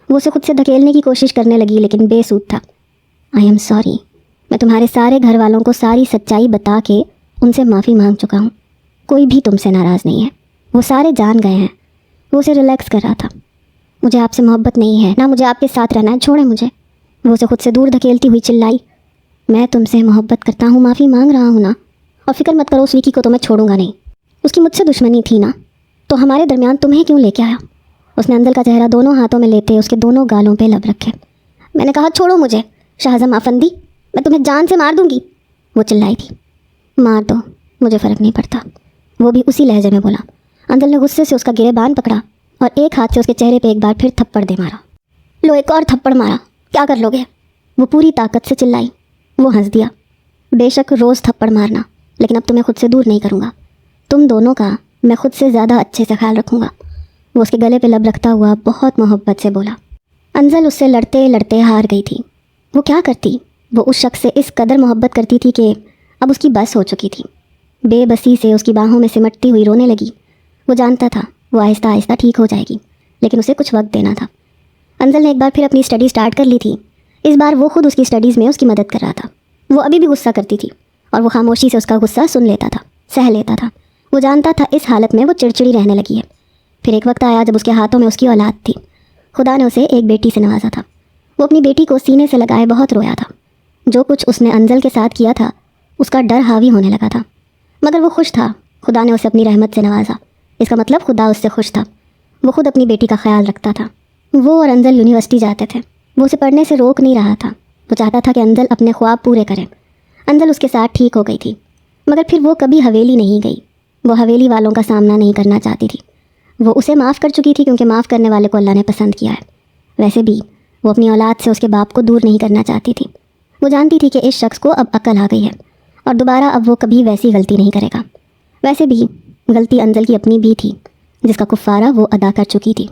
Speaker 1: وہ اسے خود سے دھکیلنے کی کوشش کرنے لگی لیکن بے سود تھا۔ آئی ایم سوری، میں تمہارے سارے گھر والوں کو ساری سچائی بتا کے ان سے معافی مانگ چکا ہوں۔ کوئی بھی تم سے ناراض نہیں ہے، وہ سارے جان گئے ہیں۔ وہ اسے ریلیکس کر رہا تھا۔ مجھے آپ سے محبت نہیں ہے، نہ مجھے آپ کے ساتھ رہنا ہے، چھوڑیں مجھے۔ وہ اسے خود سے دور دھکیلتی ہوئی چلائی، میں تم سے محبت کرتا ہوں، معافی مانگ رہا ہوں نا، اور فکر مت کرو اس وکی کو تو میں چھوڑوں گا نہیں۔ اس کی مجھ سے دشمنی تھی نا، تو ہمارے درمیان تمہیں کیوں لے کے آیا؟ اس نے انزل کا چہرہ دونوں ہاتھوں میں لیتے اس کے دونوں گالوں پہ لب رکھے۔ میں نے کہا چھوڑو مجھے شاہزم افندی، میں تمہیں جان سے مار دوں گی، وہ چلائی تھی۔ مار دو، مجھے فرق نہیں پڑتا، وہ بھی اسی لہجے میں بولا۔ انزل نے غصے سے اس کا گریبان پکڑا اور ایک ہاتھ سے اس کے چہرے پہ ایک بار پھر تھپڑ دے مارا۔ لو ایک اور تھپڑ مارا، کیا کر لو گے؟ وہ پوری طاقت سے چلائی۔ وہ ہنس دیا۔ بے شک روز تھپڑ مارنا، لیکن اب تمہیں خود سے دور نہیں کروں گا، تم دونوں کا میں خود سے زیادہ اچھے سے خیال رکھوں گا، وہ اس کے گلے پہ لب رکھتا ہوا بہت محبت سے بولا۔ انزل اس سے لڑتے لڑتے ہار گئی تھی۔ وہ کیا کرتی؟ وہ اس شخص سے اس قدر محبت کرتی تھی کہ اب اس کی بس ہو چکی تھی۔ بے بسی سے اس کی باہوں میں سمٹتی ہوئی رونے لگی۔ وہ جانتا تھا وہ آہستہ آہستہ ٹھیک ہو جائے گی، لیکن اسے کچھ وقت دینا تھا۔ انزل نے ایک بار پھر اپنی اسٹڈی سٹارٹ کر لی تھی۔ اس بار وہ خود اس کی اسٹڈیز میں اس کی مدد کر رہا تھا۔ وہ ابھی بھی غصہ کرتی تھی اور وہ خاموشی سے اس کا غصہ سن لیتا تھا، سہ لیتا تھا۔ وہ جانتا تھا اس حالت میں وہ چڑچڑی رہنے لگی ہے۔ پھر ایک وقت آیا جب اس کے ہاتھوں میں اس کی اولاد تھی۔ خدا نے اسے ایک بیٹی سے نوازا تھا۔ وہ اپنی بیٹی کو سینے سے لگائے بہت رویا تھا۔ جو کچھ اس نے انزل کے ساتھ کیا تھا اس کا ڈر حاوی ہونے لگا تھا، مگر وہ خوش تھا۔ خدا نے اسے اپنی رحمت سے نوازا، اس کا مطلب خدا اس سے خوش تھا۔ وہ خود اپنی بیٹی کا خیال رکھتا تھا۔ وہ اور انزل یونیورسٹی جاتے تھے۔ وہ اسے پڑھنے سے روک نہیں رہا تھا۔ وہ چاہتا تھا کہ انزل اپنے خواب پورے کرے۔ انزل اس کے ساتھ ٹھیک ہو گئی تھی، مگر پھر وہ کبھی حویلی نہیں گئی۔ وہ حویلی والوں کا سامنا نہیں کرنا چاہتی تھی۔ وہ اسے معاف کر چکی تھی کیونکہ معاف کرنے والے کو اللہ نے پسند کیا ہے۔ ویسے بھی وہ اپنی اولاد سے اس کے باپ کو دور نہیں کرنا چاہتی تھی۔ وہ جانتی تھی کہ اس شخص کو اب عقل آ گئی ہے اور دوبارہ اب وہ کبھی ویسی غلطی نہیں کرے گا۔ ویسے بھی غلطی انزل کی اپنی بھی تھی، جس کا کفارہ وہ ادا کر چکی تھی۔